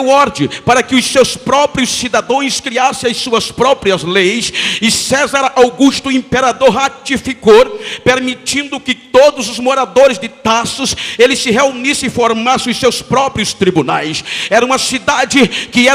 deu ordem para que os seus próprios cidadãos criassem as suas próprias leis, e César Augusto, o imperador, ratificou, permitindo que todos os moradores de Tarsus, eles se reunissem e formassem os seus próprios tribunais. Era uma cidade que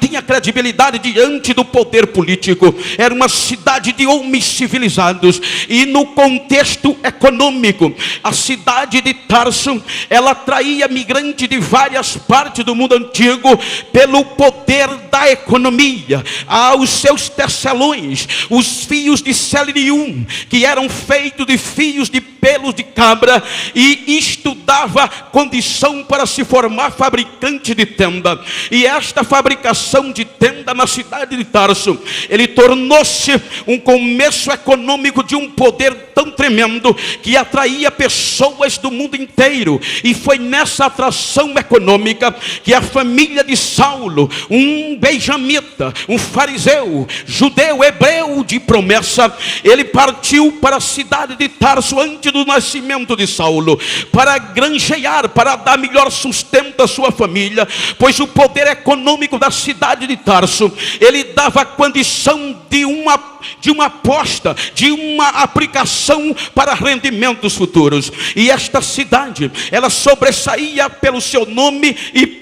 tinha credibilidade diante do poder político. Era uma cidade de homens civilizados. E no contexto econômico, a cidade de Tarso, ela atraía migrantes de várias partes do mundo antigo pelo poder da economia. Aos seus tecelões, os fios de selenium, que eram feitos de fios de pelos de cabra, e isto dava condição para se formar fabricante de tenda. E esta fabricação de tenda na cidade de Tarso, ele tornou-se um começo econômico de um poder tão tremendo que atraía pessoas do mundo inteiro. E foi nessa atração econômica que a família de Saulo, um benjamita, um fariseu, judeu, hebreu de promessa, ele partiu para a cidade de Tarso antes do nascimento de Saulo, para granjear, para dar melhor sustento à sua família, pois o poder econômico da cidade de Tarso, ele dava condição de uma aposta, de uma aplicação para rendimentos futuros. E esta cidade, ela sobressaía pelo seu nome e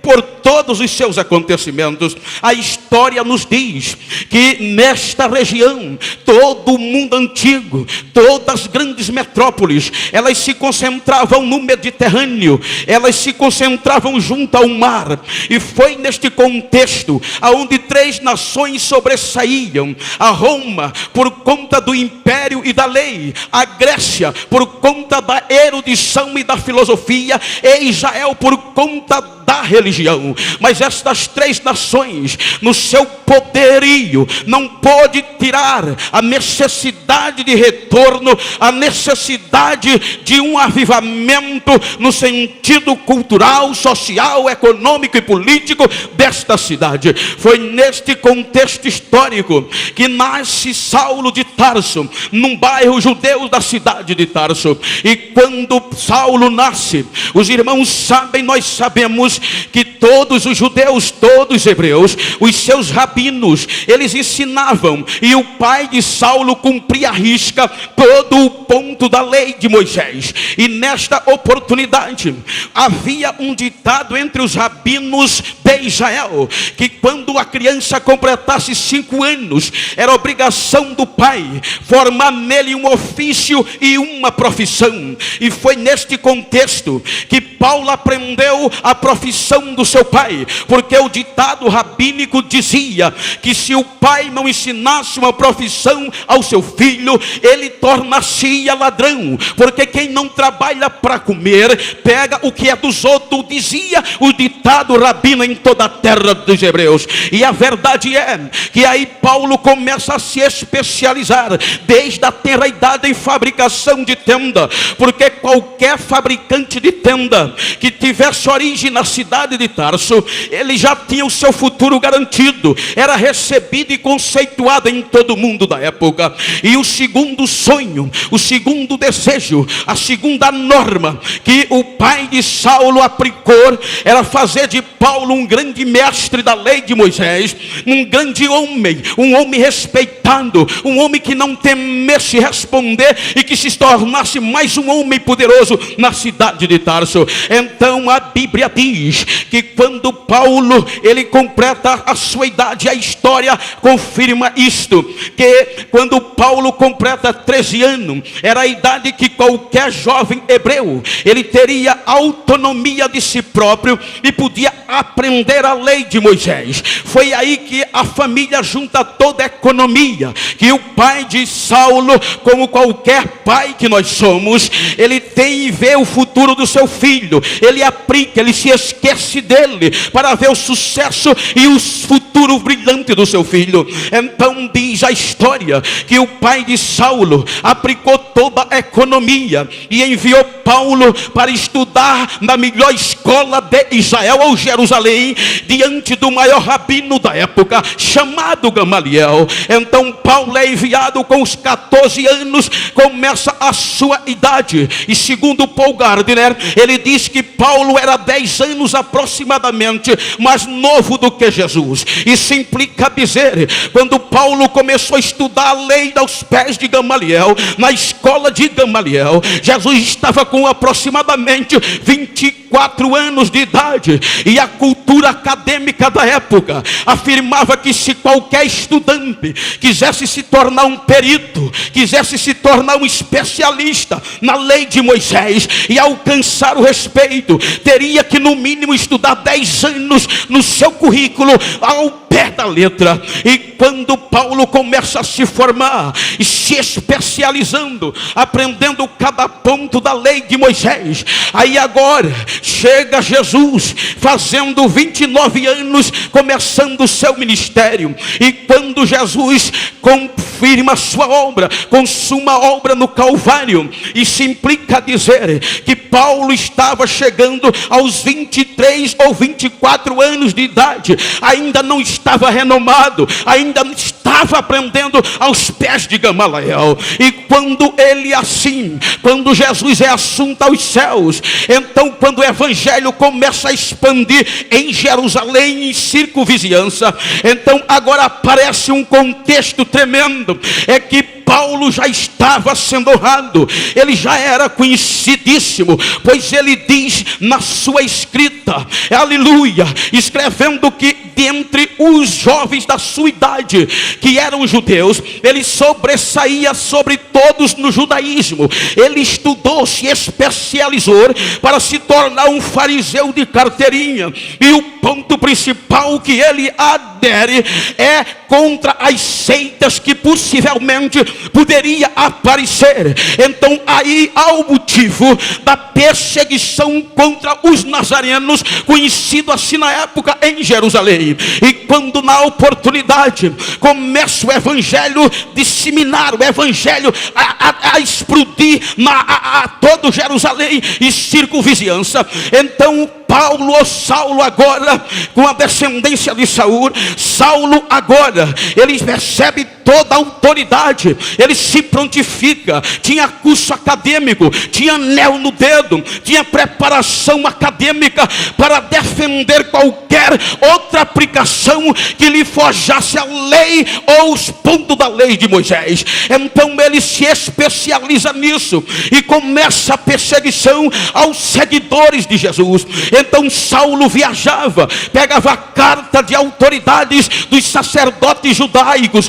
por todos os seus acontecimentos. A história nos diz que nesta região, todo o mundo antigo, todas as grandes metrópoles, elas se concentravam no Mediterrâneo, elas se concentravam junto ao mar. E foi neste contexto aonde 3 nações sobressaíam: a Roma, por conta do império e da lei; a Grécia, por conta da erudição e da filosofia; e Israel, por conta da religião. Mas estas 3 nações, no seu poderio, não pode tirar a necessidade de retorno, a necessidade de um avivamento no sentido cultural, social, econômico e político desta cidade. Foi neste contexto histórico que nasce Saulo de Tarso, num bairro judeu da cidade de Tarso. E quando Saulo nasce, os irmãos sabem, nós sabemos que todos os judeus, todos os hebreus, os seus rabinos, eles ensinavam, e o pai de Saulo cumpria à risca todo o ponto da lei de Moisés. E nesta oportunidade havia um ditado entre os rabinos de Israel, que quando a criança completasse 5 anos, era obrigação do pai formar nele um ofício e uma profissão. E foi neste contexto que Paulo aprendeu a profissão do seu pai, porque o ditado rabínico dizia que se o pai não ensinasse uma profissão ao seu filho, ele torna-se ladrão, porque quem não trabalha para comer, pega o que é dos outros, dizia o ditado rabino em toda a terra dos hebreus. E a verdade é que aí Paulo começa a se especializar desde a tenra idade em fabricação de tenda, porque qualquer fabricante de tenda que tivesse origem na cidade de Tarso, ele já tinha o seu futuro garantido, era recebido e conceituado em todo o mundo da época. E o segundo sonho, o segundo desejo, a segunda norma que o pai de Saulo aplicou, era fazer de Paulo um grande mestre da lei de Moisés, um grande homem, um homem respeitado, um homem que não temesse responder e que se tornasse mais um homem poderoso na cidade de Tarso. Então a Bíblia diz que quando Paulo ele completa a sua idade, a história confirma isto, que quando Paulo completa 13 anos, era a idade que qualquer jovem hebreu, ele teria autonomia de si próprio e podia aprender a lei de Moisés. Foi aí que a família junta toda a economia, que o pai de Saulo, como qualquer pai que nós somos, ele tem e vê o futuro do seu filho, ele aplica, ele se esquece dele para ver o sucesso e o futuro brilhante do seu filho. Então diz a história que o pai de Saulo aplicou toda a economia e enviou Paulo para estudar na melhor escola de Israel, ou Jerusalém, diante do maior rabino da época, chamado Gamaliel. Então Paulo é enviado com os 14 14 anos começa a sua idade. E segundo Paul Gardner, ele diz que Paulo era 10 anos aproximadamente mais novo do que Jesus. Isso implica dizer, quando Paulo começou a estudar a lei aos pés de Gamaliel, na escola de Gamaliel, Jesus estava com aproximadamente 24 anos de idade. E a cultura acadêmica da época afirmava que se qualquer estudante quisesse se tornar um perito, quisesse se tornar um especialista na lei de Moisés e alcançar o respeito, teria que no mínimo estudar 10 anos no seu currículo ao pé da letra. E quando Paulo começa a se formar e se especializando, aprendendo cada ponto da lei de Moisés, aí agora chega Jesus fazendo 29 anos, começando o seu ministério. E quando Jesus confirma a sua obra, consuma a obra no Calvário, isso implica dizer que Paulo estava chegando aos 23 ou 24 anos de idade, ainda não estava renomado, ainda estava aprendendo aos pés de Gamaliel. E quando ele assim, quando Jesus é assunto aos céus, então quando o evangelho começa a expandir em Jerusalém, em circunvizinhança, então agora aparece um contexto tremendo, é que Paulo já estava sendo honrado, ele já era conhecidíssimo, pois ele diz na sua escrita, aleluia, escrevendo que dentre os jovens da sua idade, que eram judeus, ele sobressaía sobre todos no judaísmo. Ele estudou, se especializou para se tornar um fariseu de carteirinha. E o ponto principal que ele adere é contra as seitas que possivelmente poderia aparecer. Então aí há o motivo da perseguição contra os nazarenos, conhecido assim na época em Jerusalém. E quando na oportunidade começa o evangelho disseminar, o evangelho a explodir a todo Jerusalém e circunvizinhança, então Paulo ou Saulo agora, com a descendência de Saul, Saulo agora, ele recebe toda a autoridade, ele se prontifica, tinha curso acadêmico, tinha anel no dedo, tinha preparação acadêmica para defender qualquer outra aplicação que lhe forjasse a lei ou os pontos da lei de Moisés. Então ele se especializa nisso e começa a perseguição aos seguidores de Jesus. Então Saulo viajava, pegava a carta de autoridades dos sacerdotes judaicos,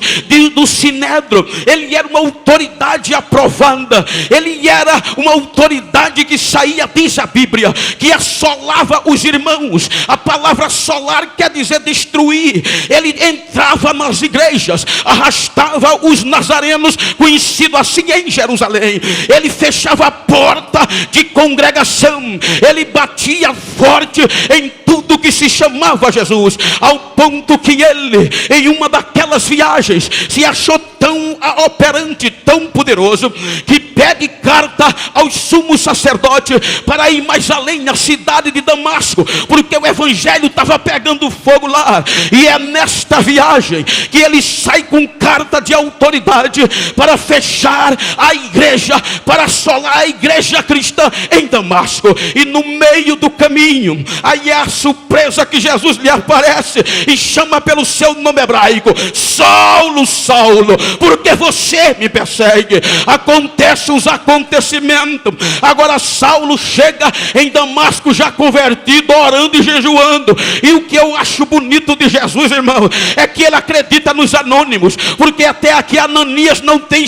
do Sinédrio. Ele era uma autoridade aprovada, ele era uma autoridade que saía, diz a Bíblia, que assolava os irmãos. A palavra assolar quer dizer destruir. Ele entrava nas igrejas, arrastava os nazarenos, conhecido assim em Jerusalém. Ele fechava a porta de congregação, ele batia forte em tudo que se chamava Jesus, ao ponto que ele, em uma daquelas viagens, se achou tão operante, tão poderoso, que pede carta ao sumo sacerdote para ir mais além na cidade de Damasco, porque o evangelho estava pegando fogo lá. E é nesta viagem que ele sai com carta de autoridade para fechar a igreja, para assolar a igreja cristã em Damasco. E no meio do caminho, aí é a surpresa que Jesus lhe aparece e chama pelo seu nome hebraico: Saulo, Saulo, porque você me persegue. Acontecem os acontecimentos. Agora Saulo chega em Damasco já convertido, orando e jejuando. E o que eu acho bonito de Jesus, irmão, é que ele acredita nos anônimos, porque até aqui Ananias não tem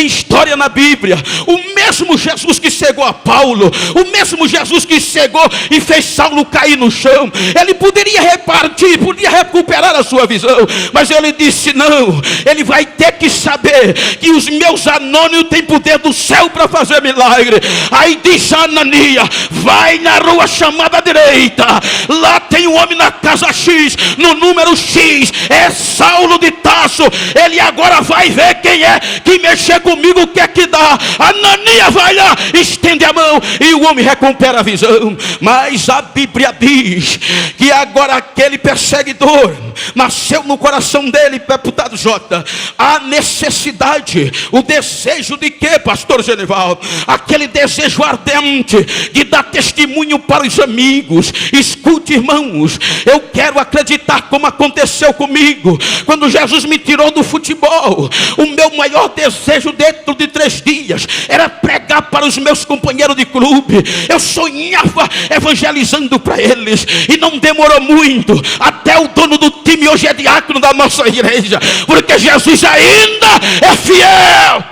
história na Bíblia. O mesmo Jesus que cegou a Paulo, o mesmo Jesus que cegou e fez Saulo cair no chão, ele poderia repartir, podia recuperar a sua visão, mas ele disse: não, ele vai ter que saber que os meus anônimos têm poder do céu para fazer milagre. Aí diz a Ananias: vai na rua chamada direita, lá tem um homem na casa X, no número X, é Saulo de Tarso. Ele agora vai ver quem é que mexer comigo, o que é que dá. Ananias vai lá, estende a mão e o homem recupera a visão. Mas a Bíblia diz que agora aquele perseguidor nasceu no coração dele, deputado J, a necessidade, o desejo de quê, pastor Genival? Aquele desejo ardente de dar testemunho para os amigos. Escute, irmãos, eu quero acreditar como aconteceu comigo quando Jesus me tirou do futebol. O meu maior desejo dentro de 3 dias era pregar para os meus companheiros de clube. Eu sonhava evangelizando para eles, e não demorou muito, até o dono do time hoje é diácono da nossa igreja, porque Jesus ainda é fiel.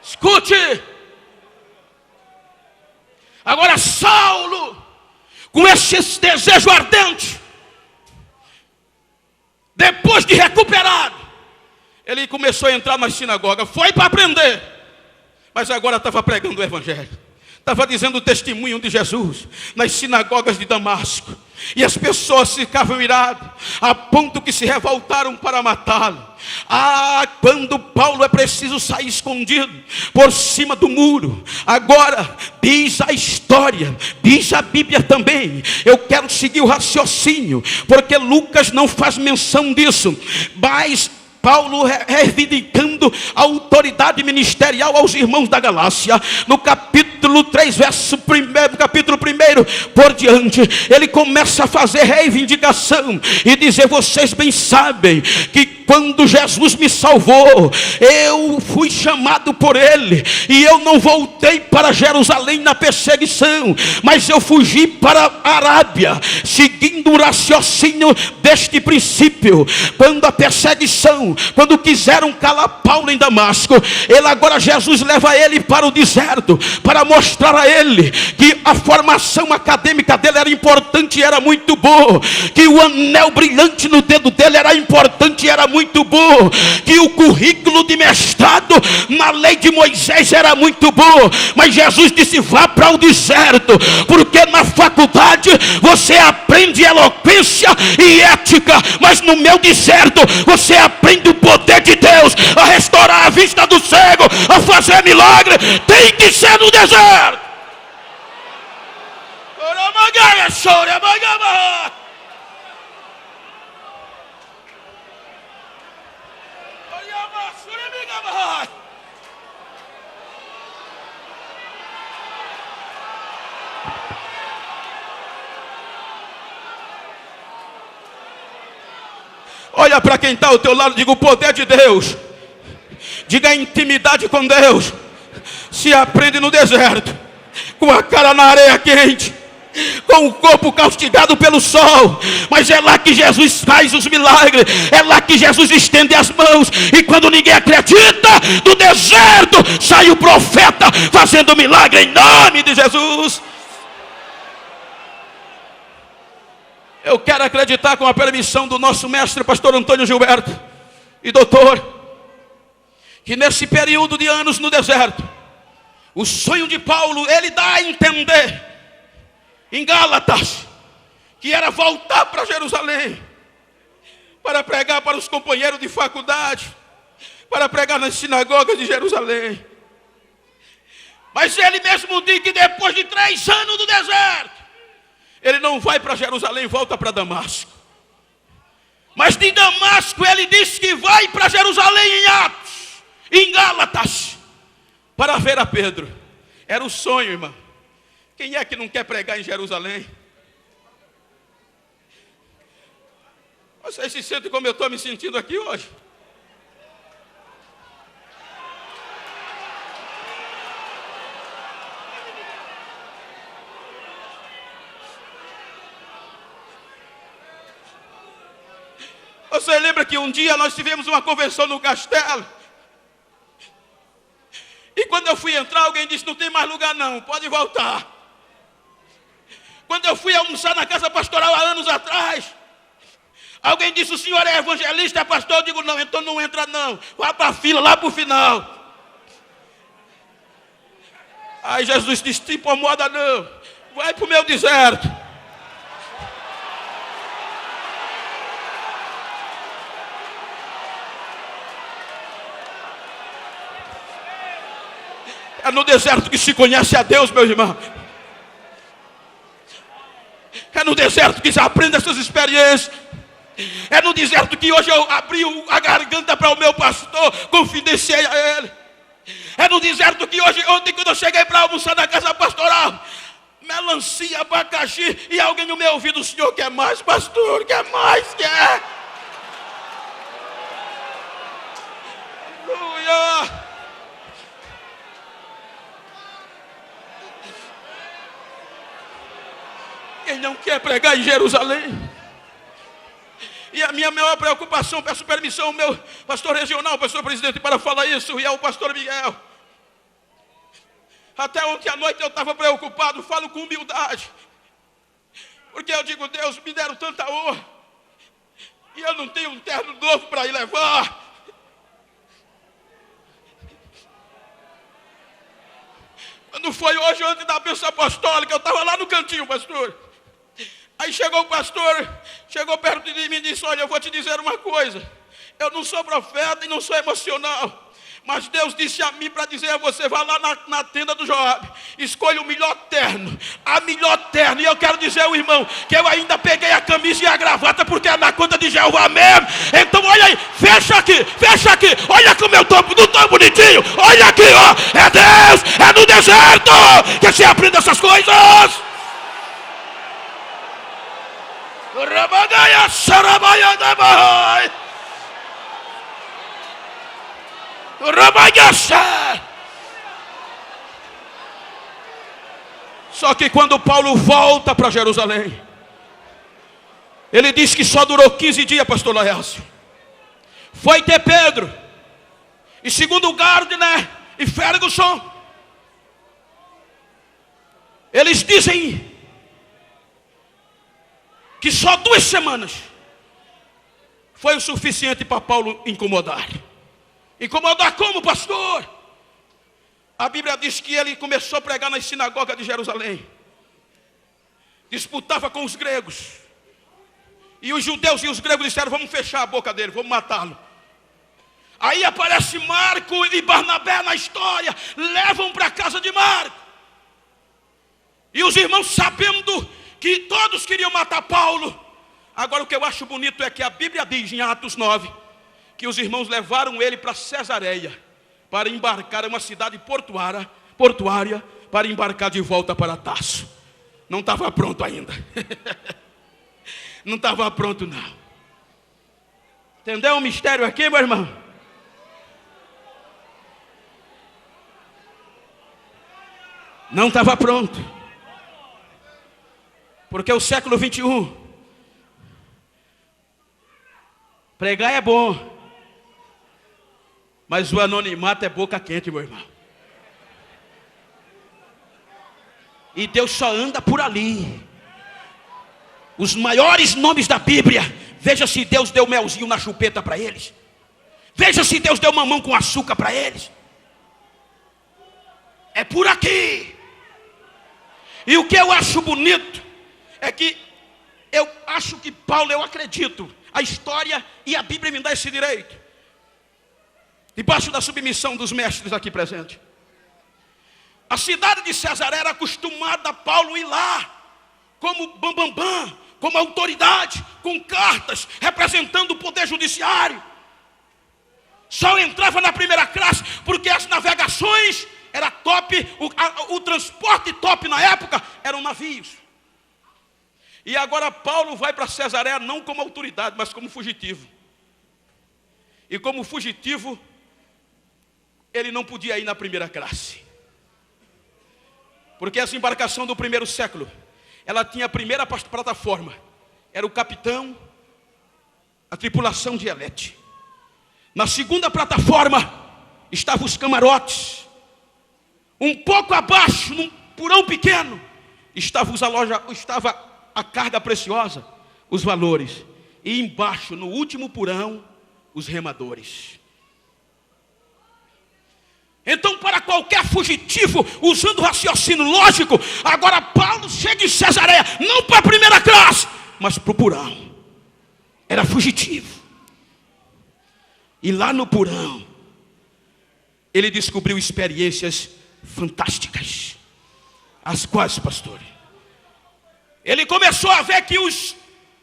Escute. Agora Saulo, com esse desejo ardente, depois de recuperado, ele começou a entrar na sinagoga. Foi para aprender, mas agora estava pregando o evangelho. Estava dizendo o testemunho de Jesus nas sinagogas de Damasco. E as pessoas ficavam iradas, a ponto que se revoltaram para matá-lo. Quando Paulo é preciso sair escondido por cima do muro. Agora, diz a história, diz a Bíblia também. Eu quero seguir o raciocínio, porque Lucas não faz menção disso. Mas Paulo reivindicando a autoridade ministerial aos irmãos da Galácia, no capítulo 3, verso 1, capítulo 1 por diante, ele começa a fazer reivindicação e dizer: vocês bem sabem que quando Jesus me salvou, eu fui chamado por ele, e eu não voltei para Jerusalém na perseguição, mas eu fugi para a Arábia, seguindo o raciocínio deste princípio. Quando a perseguição, quando quiseram calar Paulo em Damasco, Jesus leva ele para o deserto, para mostrar a ele que a formação acadêmica dele era importante e era muito boa, que o anel brilhante no dedo dele era importante e era muito bom, que o currículo de mestrado na lei de Moisés era muito bom. Mas Jesus disse: vá para o deserto, porque na faculdade você aprende eloquência e ética, mas no meu deserto você aprende o poder de Deus a restaurar a vista do cego, a fazer milagre. Tem que ser no deserto. Olha para quem está ao teu lado, diga: o poder de Deus. Diga: a intimidade com Deus se aprende no deserto, com a cara na areia quente, com o corpo castigado pelo sol. Mas é lá que Jesus faz os milagres, é lá que Jesus estende as mãos. E quando ninguém acredita, do deserto sai o profeta fazendo milagre em nome de Jesus. Eu quero acreditar, com a permissão do nosso mestre, pastor Antônio Gilberto e doutor, que nesse período de anos no deserto, o sonho de Paulo, ele dá a entender em Gálatas, que era voltar para Jerusalém, para pregar para os companheiros de faculdade, para pregar nas sinagogas de Jerusalém. Mas ele mesmo diz que depois de 3 anos do deserto, ele não vai para Jerusalém, volta para Damasco. Mas de Damasco ele diz que vai para Jerusalém em Atos, em Gálatas, para ver a Pedro. Era o sonho, irmão. Quem é que não quer pregar em Jerusalém? Vocês se sentem como eu estou me sentindo aqui hoje? Você lembra que um dia nós tivemos uma convenção no castelo? E quando eu fui entrar, alguém disse: não tem mais lugar não, pode voltar. Quando eu fui almoçar na casa pastoral há anos atrás, alguém disse: o senhor é evangelista, é pastor? Eu digo: não, então não entra não, vá para a fila, lá para o final. Aí Jesus disse: te incomoda não, vai para o meu deserto. É no deserto que se conhece a Deus, meu irmão. É no deserto que se aprende essas experiências. É no deserto que hoje eu abri a garganta para o meu pastor, confidenciei a ele. É no deserto que ontem quando eu cheguei para almoçar na casa pastoral, melancia, abacaxi, e alguém no meu ouvido: o senhor quer mais, pastor? Quer mais? Quer? Aleluia! Quem não quer pregar em Jerusalém? E a minha maior preocupação, peço permissão ao meu pastor regional, pastor presidente, para falar isso, e ao pastor Miguel. Até ontem à noite eu estava preocupado, falo com humildade. Porque eu digo: Deus, me deram tanta honra, e eu não tenho um terno novo para ir levar. Quando foi hoje, ontem da bênção apostólica, eu estava lá no cantinho, pastor. Aí chegou o pastor, chegou perto de mim e disse: olha, eu vou te dizer uma coisa. Eu não sou profeta e não sou emocional, mas Deus disse a mim para dizer a você: vá lá na tenda do Joabe, escolha o melhor terno, a melhor terno. E eu quero dizer ao irmão que eu ainda peguei a camisa e a gravata, porque é na conta de Jeová mesmo. Então olha aí, fecha aqui, olha como eu estou, não estou bonitinho. Olha aqui, ó, é Deus, é no deserto que você aprende essas coisas. Só que quando Paulo volta para Jerusalém, ele diz que só durou 15 dias, pastor Laércio. Foi ter Pedro, e segundo Gardner e Ferguson, eles dizem que só 2 semanas foi o suficiente para Paulo incomodar. Incomodar como, pastor? A Bíblia diz que ele começou a pregar nas sinagogas de Jerusalém. Disputava com os gregos. E os judeus e os gregos disseram: vamos fechar a boca dele, vamos matá-lo. Aí aparece Marco e Barnabé na história, levam para a casa de Marco. E os irmãos, sabendo que todos queriam matar Paulo. Agora o que eu acho bonito é que a Bíblia diz em Atos 9, que os irmãos levaram ele para Cesareia, para embarcar, uma cidade portuária, para embarcar de volta para Tarso. Não estava pronto ainda. Não estava pronto não. Entendeu o mistério aqui, meu irmão? Não estava pronto. Porque o século 21, pregar é bom, mas o anonimato é boca quente, meu irmão. E Deus só anda por ali. Os maiores nomes da Bíblia, veja se Deus deu melzinho na chupeta para eles. Veja se Deus deu mamão com açúcar para eles. É por aqui. E o que eu acho bonito é que eu acho que Paulo, eu acredito, a história e a Bíblia me dá esse direito, debaixo da submissão dos mestres aqui presentes. A cidade de Cesareia era acostumada a Paulo ir lá, como bambambam, como autoridade, com cartas, representando o poder judiciário. Só entrava na primeira classe, porque as navegações era top, o transporte top na época eram navios. E agora Paulo vai para Cesareia não como autoridade, mas como fugitivo. E como fugitivo, ele não podia ir na primeira classe. Porque essa embarcação do primeiro século, ela tinha a primeira plataforma, era o capitão, a tripulação de elete. Na segunda plataforma, estavam os camarotes. Um pouco abaixo, num porão pequeno, estava a carga preciosa, os valores. E embaixo, no último porão, os remadores. Então, para qualquer fugitivo, usando o raciocínio lógico, agora Paulo chega em Cesareia, não para a primeira classe, mas para o porão. Era fugitivo. E lá no porão, ele descobriu experiências fantásticas. As quais, pastor? Ele começou a ver que os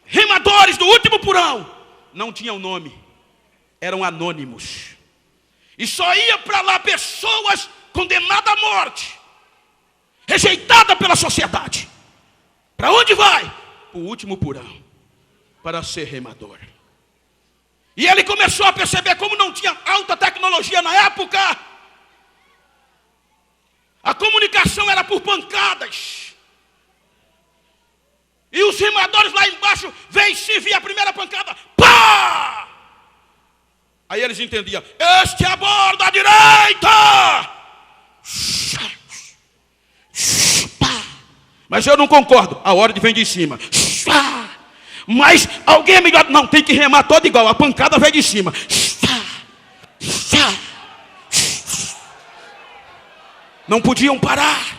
remadores do último porão não tinham nome, eram anônimos. E só ia para lá pessoas condenadas à morte, rejeitada pela sociedade. Para onde vai? Para o último porão, para ser remador. E ele começou a perceber como não tinha alta tecnologia na época. A comunicação era por pancadas. E os remadores lá embaixo, se via a primeira pancada, pá! Aí eles entendiam, este é a borda à direita! Mas eu não concordo, a ordem vem de cima. Mas alguém é melhor, não, tem que remar todo igual, a pancada vem de cima. Não podiam parar.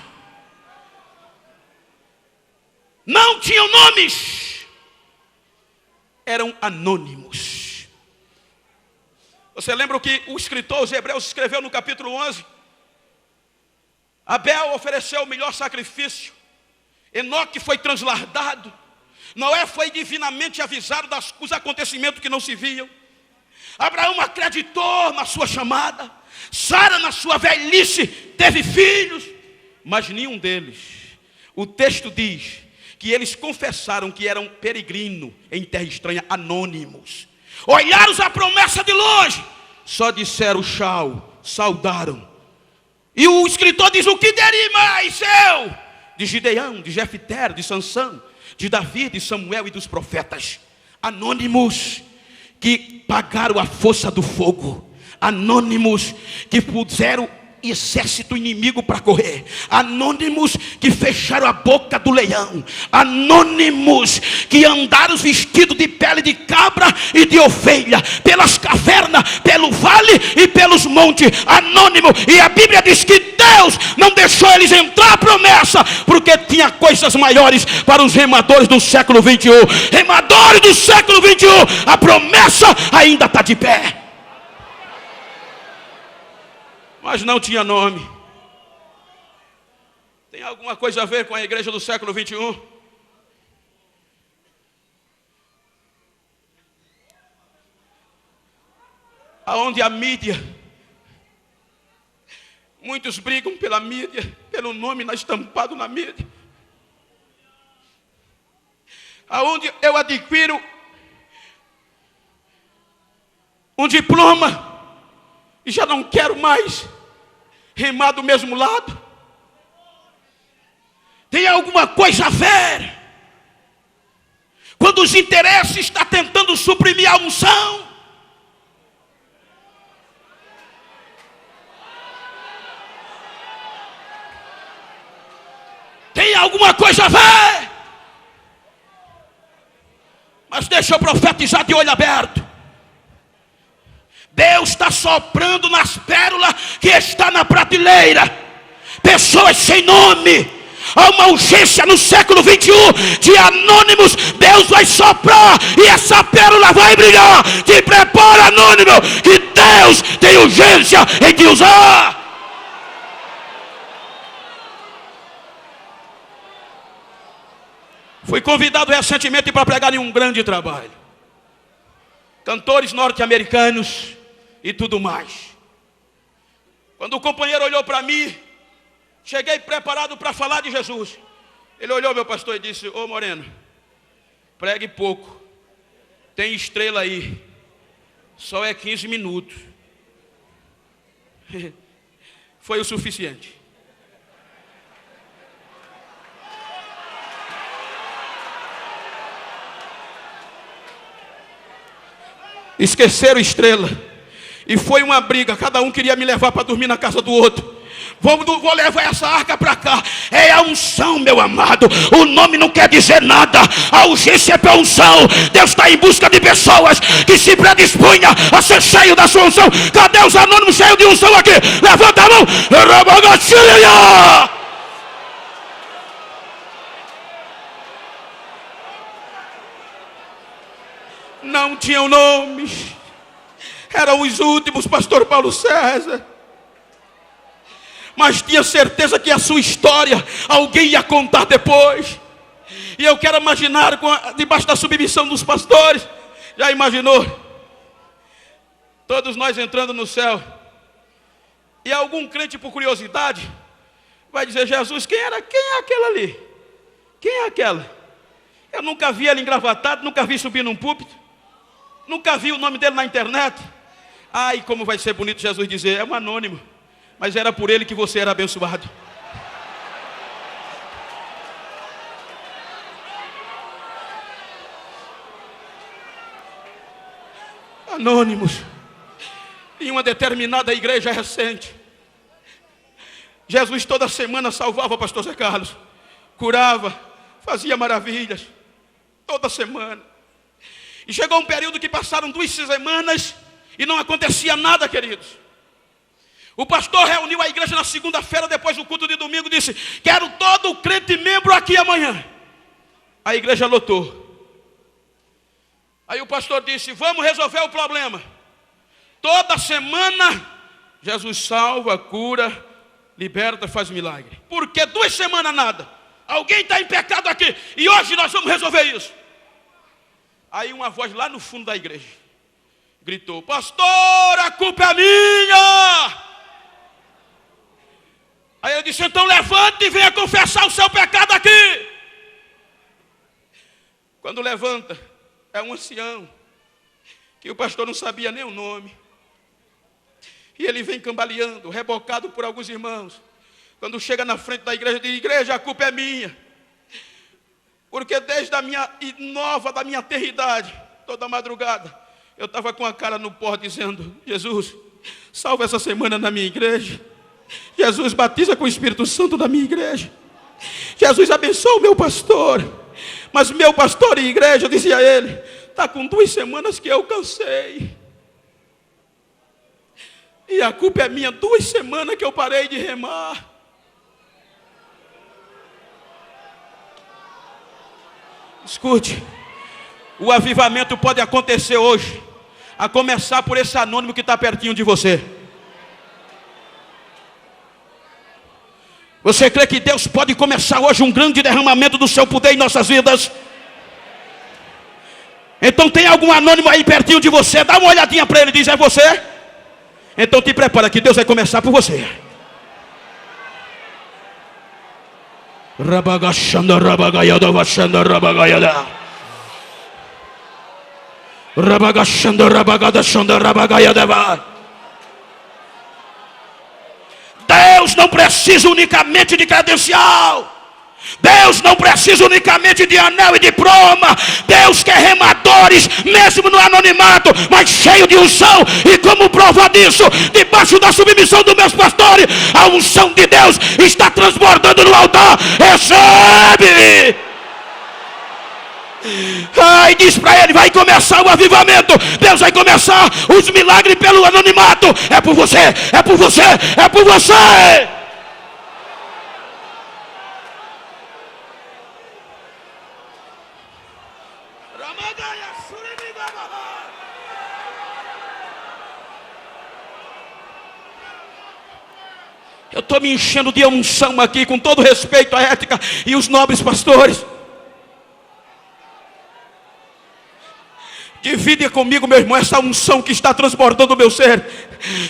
Não tinham nomes. Eram anônimos. Você lembra o que o escritor aos Hebreus escreveu no capítulo 11? Abel ofereceu o melhor sacrifício. Enoque foi transladado. Noé foi divinamente avisado dos acontecimentos que não se viam. Abraão acreditou na sua chamada. Sara, na sua velhice, teve filhos. Mas nenhum deles. O texto diz que eles confessaram que eram peregrinos em terra estranha, anônimos. Olharam a promessa de longe, só disseram tchau, saudaram. E o escritor diz, o que direi mais eu? De Gideão, de Jefté, de Sansão, de Davi, de Samuel e dos profetas. Anônimos que pagaram a força do fogo. Anônimos que puseram exército inimigo para correr. Anônimos que fecharam a boca do leão. Anônimos que andaram vestidos de pele de cabra e de ovelha, pelas cavernas, pelo vale e pelos montes. Anônimo. E a Bíblia diz que Deus não deixou eles entrar a promessa, porque tinha coisas maiores para os remadores do século 21. Remadores do século 21, a promessa ainda está de pé. Mas não tinha nome. Tem alguma coisa a ver com a igreja do século 21? Aonde a mídia, muitos brigam pela mídia, pelo nome estampado na mídia. Aonde eu adquiro um diploma e já não quero mais remar do mesmo lado. Tem alguma coisa a ver quando os interesses estão tentando suprimir a unção. Tem alguma coisa a ver. Mas deixa eu profetizar de olho aberto. Deus está soprando nas pérolas que está na prateleira. Pessoas sem nome. Há uma urgência no século 21 de anônimos. Deus vai soprar e essa pérola vai brilhar. Te prepara, anônimo, que Deus tem urgência em te usar. Fui convidado recentemente para pregar em um grande trabalho. Cantores norte-americanos e tudo mais. Quando o companheiro olhou para mim, cheguei preparado para falar de Jesus. Ele olhou, meu pastor, e disse: ô Moreno, pregue pouco. Tem estrela aí. Só é 15 minutos. Foi o suficiente. Esqueceram estrela. E foi uma briga. Cada um queria me levar para dormir na casa do outro. Vou levar essa arca para cá. É a unção, meu amado. O nome não quer dizer nada. A urgência é para a unção. Deus está em busca de pessoas que se predisponham a ser cheio da sua unção. Cadê os anônimos cheios de unção aqui? Levanta a mão. Não tinham nomes. Eram os últimos, pastor Paulo César. Mas tinha certeza que a sua história alguém ia contar depois. E eu quero imaginar debaixo da submissão dos pastores. Já imaginou? Todos nós entrando no céu. E algum crente, por curiosidade, vai dizer: Jesus, quem é aquela ali? Quem é aquela? Eu nunca vi ela engravatado, nunca vi subir num púlpito, nunca vi o nome dele na internet. Ai, como vai ser bonito Jesus dizer: é um anônimo, mas era por ele que você era abençoado. Anônimos. Em uma determinada igreja recente, Jesus toda semana salvava o pastor Zé Carlos, curava, fazia maravilhas, toda semana. E chegou um período que passaram 2 semanas e não acontecia nada, queridos. O pastor reuniu a igreja na segunda-feira, depois do culto de domingo, e disse: quero todo crente membro aqui amanhã. A igreja lotou. Aí o pastor disse: vamos resolver o problema. Toda semana Jesus salva, cura, liberta, faz milagre. Por que 2 semanas nada? Alguém está em pecado aqui e hoje nós vamos resolver isso. Aí uma voz lá no fundo da igreja gritou: pastor, a culpa é minha. Aí eu disse: então levante e venha confessar o seu pecado aqui. Quando levanta, é um ancião que o pastor não sabia nem o nome. E ele vem cambaleando, rebocado por alguns irmãos. Quando chega na frente da igreja, diz: igreja, a culpa é minha. Porque desde a minha tenridade, toda madrugada, eu estava com a cara no pó dizendo: Jesus, salva essa semana na minha igreja. Jesus, batiza com o Espírito Santo da minha igreja. Jesus, abençoa o meu pastor. Mas meu pastor e igreja, dizia ele, está com 2 semanas que eu cansei. E a culpa é minha, 2 semanas que eu parei de remar. Escute, o avivamento pode acontecer hoje, a começar por esse anônimo que está pertinho de você. Você crê que Deus pode começar hoje um grande derramamento do seu poder em nossas vidas? Então tem algum anônimo aí pertinho de você, dá uma olhadinha para ele e diz: é você? Então te prepara que Deus vai começar por você. Rabagashanda rabagayada vashanda rabagayada. Rabagashanda rabagada shanda rabagayada. Deus não precisa unicamente de credencial. Deus não precisa unicamente de anel e diploma. Deus quer remadores, mesmo no anonimato, mas cheio de unção. E como prova disso, debaixo da submissão dos meus pastores, a unção de Deus está transbordando no altar. Recebe! Ai, diz para ele: vai começar o avivamento. Deus vai começar os milagres pelo anonimato. É por você, é por você, é por você. Eu estou me enchendo de unção aqui, com todo respeito à ética e os nobres pastores. Divide comigo, meu irmão, essa unção que está transbordando o meu ser.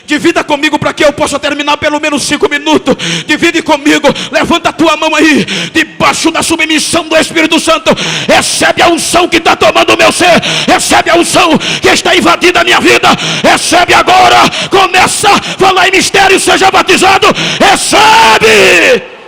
Divida comigo para que eu possa terminar pelo menos 5 minutos. Divide comigo, levanta a tua mão aí, debaixo da submissão do Espírito Santo. Recebe a unção que está tomando o meu ser. Recebe a unção que está invadindo a minha vida. Recebe agora, começa a falar em mistério, seja batizado. Recebe!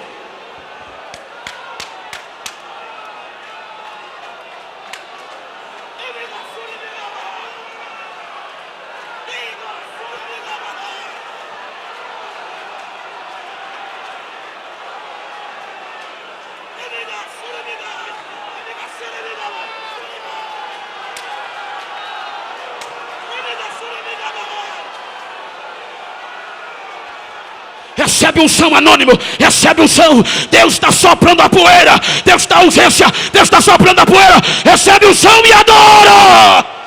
recebe unção anônimo, recebe unção. Deus está soprando a poeira, Deus está urgência, Deus está soprando a poeira. Recebe unção e adora.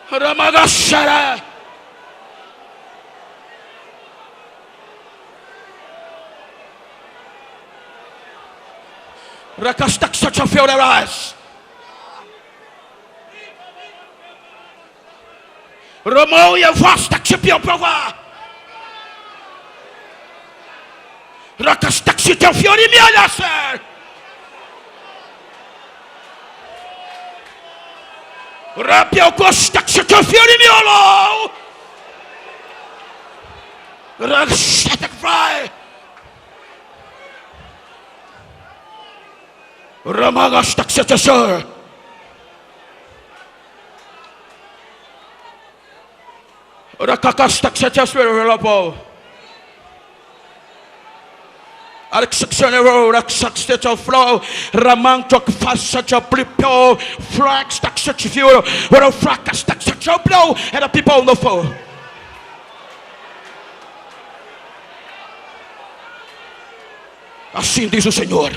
Ramagashara. Rakastakshachafeureras. Romoia vasta que se pior provar. Rakastakshiteu fiori me olha ser. Rapio costa que se te fiori me olhou. Rakastak fry. Ramagastak se te sir. Rakakastak se te sir. Alexander Raksakstet flow Ramantok Fassat Plipio Flax Taxat Fuel Where Fracas Taxat Blow and the people no foe. Assim diz o Senhor.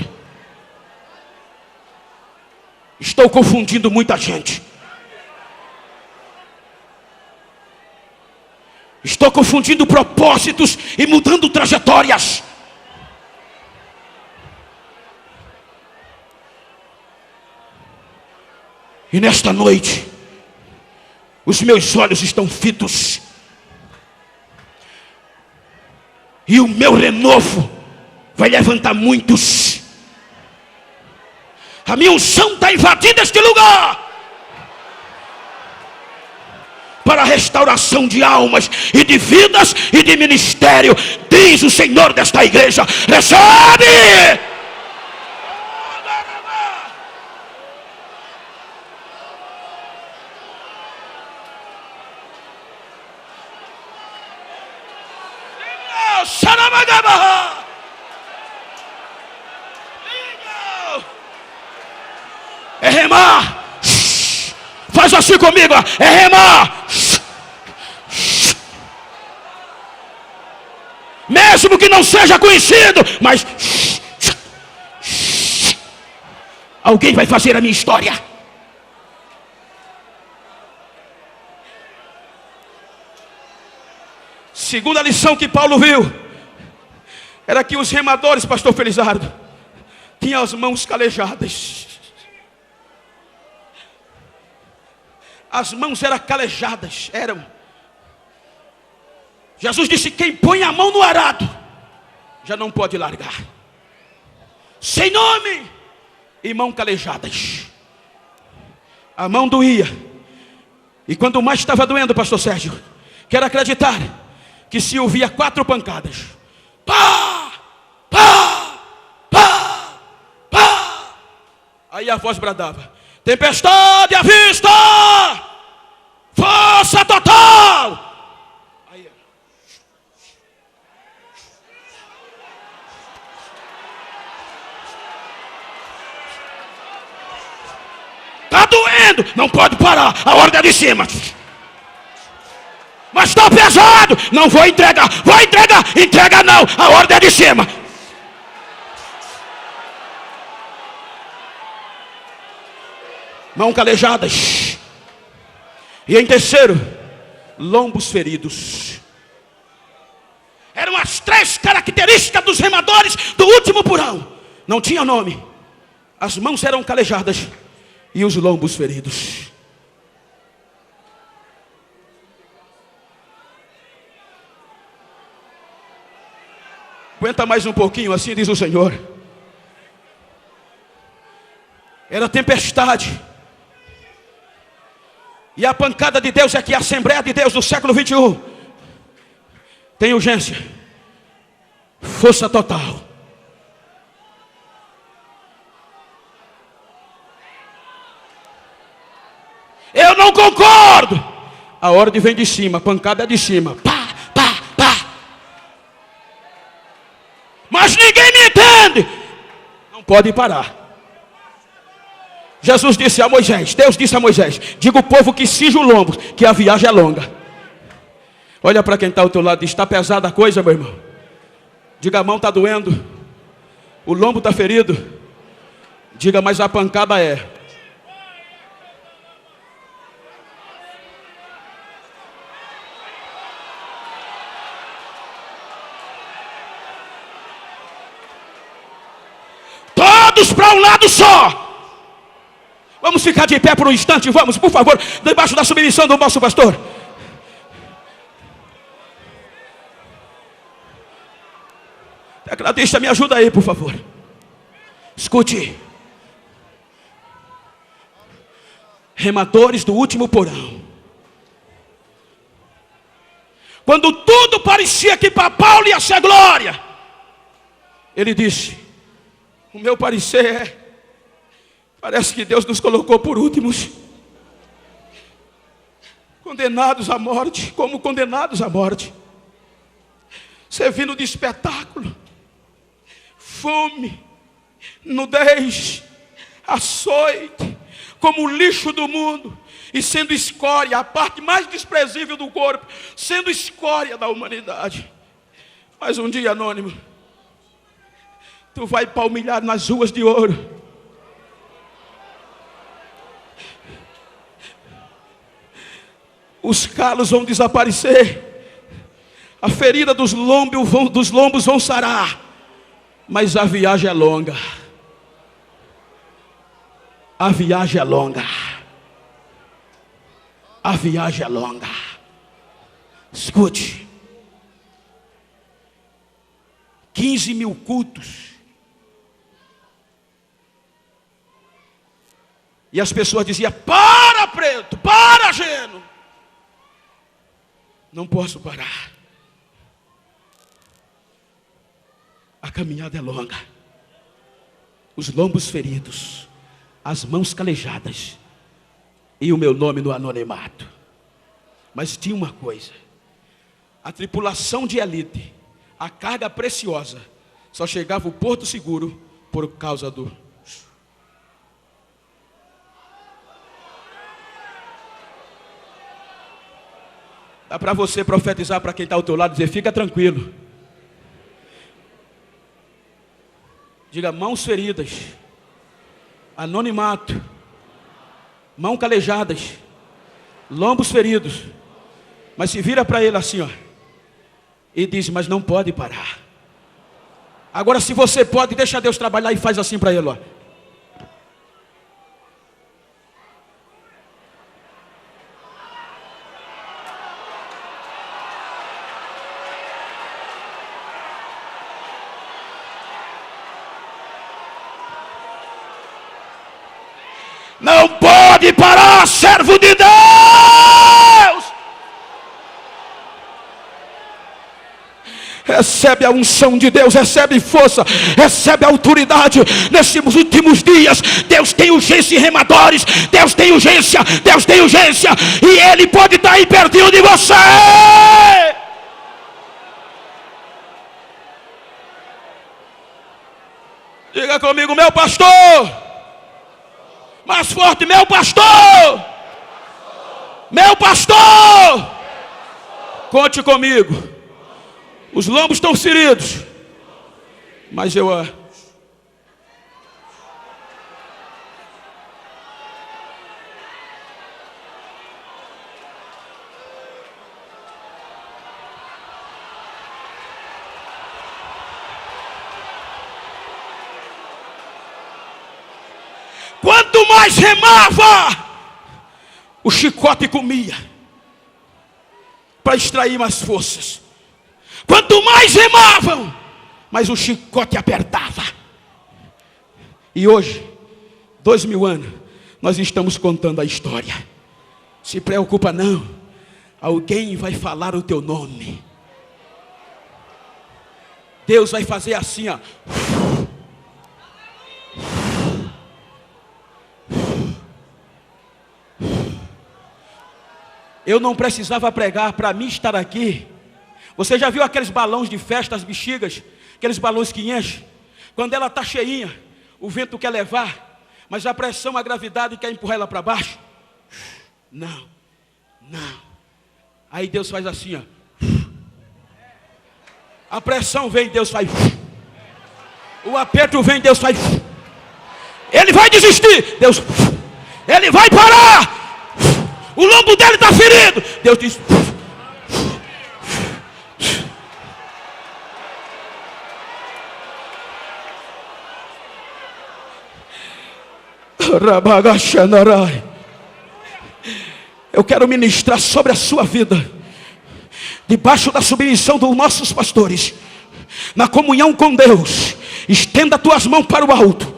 Estou confundindo muita gente. Estou confundindo propósitos e mudando trajetórias. E nesta noite, os meus olhos estão fitos. E o meu renovo vai levantar muitos. A minha unção está invadindo este lugar. Para a restauração de almas e de vidas e de ministério. Diz o Senhor desta igreja. Recebe! É remar. Faz assim comigo. É remar. Mesmo que não seja conhecido, mas alguém vai fazer a minha história. Segunda lição que Paulo viu era que os remadores, pastor Felizardo, tinham as mãos calejadas. As mãos eram calejadas, eram. Jesus disse: quem põe a mão no arado já não pode largar. Sem nome e mão calejadas. A mão doía. E quando mais estava doendo, pastor Sérgio, quero acreditar que se ouvia 4 pancadas. Pá! Pá! Pá! Pá! Aí a voz bradava: tempestade à vista! Força total! Aí, tá doendo! Não pode parar, a ordem é de cima. Mas está pesado! Não vou entregar! Vou entregar! Entrega não! A ordem é de cima! Mão calejadas. E em terceiro, lombos feridos. Eram as 3 características dos remadores do último porão. Não tinha nome. As mãos eram calejadas e os lombos feridos. Aguenta mais um pouquinho, assim diz o Senhor. Era tempestade. E a pancada de Deus é que a Assembleia de Deus do século 21 tem urgência. Força total. Eu não concordo. A ordem vem de cima, a pancada é de cima. Pá, pá, pá. Mas ninguém me entende. Não pode parar. Jesus disse a Moisés, Deus disse a Moisés, diga ao povo que cinja o lombo, que a viagem é longa. Olha para quem está ao teu lado, está pesada a coisa, meu irmão. Diga, a mão está doendo, o lombo está ferido. Diga, mas a pancada é. Todos para um lado só. Vamos ficar de pé por um instante, vamos, por favor, debaixo da submissão do nosso pastor. Tecladista, me ajuda aí, por favor. Escute. Remadores do último porão. Quando tudo parecia que para Paulo ia ser glória, ele disse, o meu parecer é, parece que Deus nos colocou por últimos, condenados à morte, como condenados à morte, servindo de espetáculo, fome, nudez, açoite, como o lixo do mundo, e sendo escória, a parte mais desprezível do corpo, sendo escória da humanidade. Mas um dia, anônimo, tu vai palmilhar nas ruas de ouro. Os calos vão desaparecer, a ferida dos lombos vão sarar, mas a viagem é longa. A viagem é longa. A viagem é longa. Escute. 15 mil cultos. E as pessoas diziam, para preto, para geno. Não posso parar. A caminhada é longa. Os lombos feridos, as mãos calejadas, e o meu nome no anonimato. Mas tinha uma coisa. A tripulação de elite, a carga preciosa, só chegava ao porto seguro por causa do... Dá para você profetizar para quem está ao teu lado, dizer, fica tranquilo. Diga, mãos feridas, anonimato, mãos calejadas, lombos feridos. Mas se vira para ele assim, ó, e diz, mas não pode parar. Agora se você pode, deixa Deus trabalhar e faz assim para ele, ó. Não pode parar, servo de Deus. Recebe a unção de Deus, recebe força, recebe autoridade. Nesses últimos dias, Deus tem urgência em remadores. Deus tem urgência, Deus tem urgência. E Ele pode estar aí pertinho de você. Diga comigo, meu pastor. Mais forte, meu pastor. Meu pastor. Conte comigo. Os lombos estão feridos, mas eu... Quanto mais remava, o chicote comia, para extrair mais forças. Quanto mais remavam, mais o chicote apertava. E hoje, 2000 anos, nós estamos contando a história. Se preocupa não, alguém vai falar o teu nome. Deus vai fazer assim, ó. Eu não precisava pregar para mim estar aqui. Você já viu aqueles balões de festa, as bexigas? Aqueles balões que enchem? Quando ela está cheinha, o vento quer levar, mas a pressão, a gravidade quer empurrar ela para baixo. Não, não. Aí Deus faz assim, ó. A pressão vem, Deus faz. O aperto vem, Deus faz. Ele vai desistir, Deus. Ele vai parar. O lombo dele está ferido. Deus diz. Eu quero ministrar sobre a sua vida, debaixo da submissão dos nossos pastores, na comunhão com Deus. Estenda tuas mãos para o alto,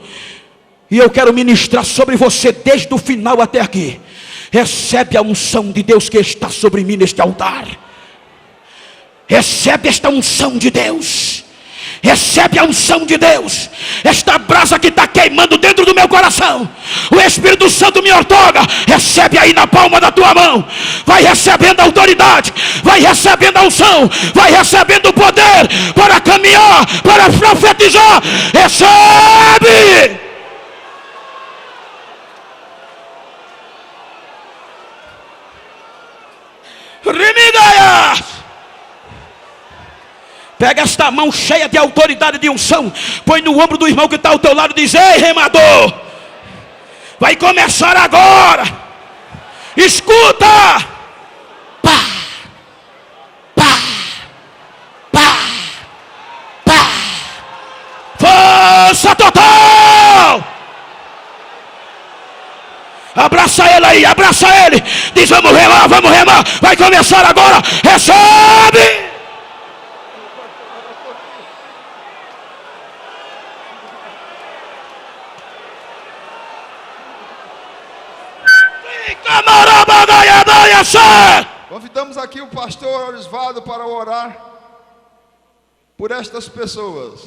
e eu quero ministrar sobre você desde o final até aqui. Recebe a unção de Deus que está sobre mim neste altar. Recebe esta unção de Deus. Recebe a unção de Deus. Esta brasa que está queimando dentro do meu coração. O Espírito Santo me outorga. Recebe aí na palma da tua mão. Vai recebendo a autoridade. Vai recebendo a unção. Vai recebendo o poder para caminhar, para profetizar. Recebe! Rimigaia! Pega esta mão cheia de autoridade, de unção, põe no ombro do irmão que está ao teu lado e diz: ei, remador, vai começar agora. Escuta. Pá, pá, pá, pá. Força total. Abraça ele aí, abraça ele. Diz: vamos remar, vai começar agora. Recebe. Convidamos aqui o pastor Osvaldo para orar por estas pessoas.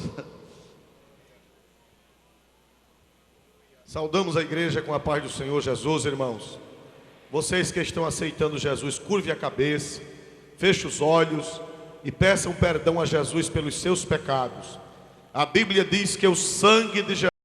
Saudamos a igreja com a paz do Senhor Jesus, irmãos. Vocês que estão aceitando Jesus, curve a cabeça, feche os olhos e peçam perdão a Jesus pelos seus pecados. A Bíblia diz que o sangue de Jesus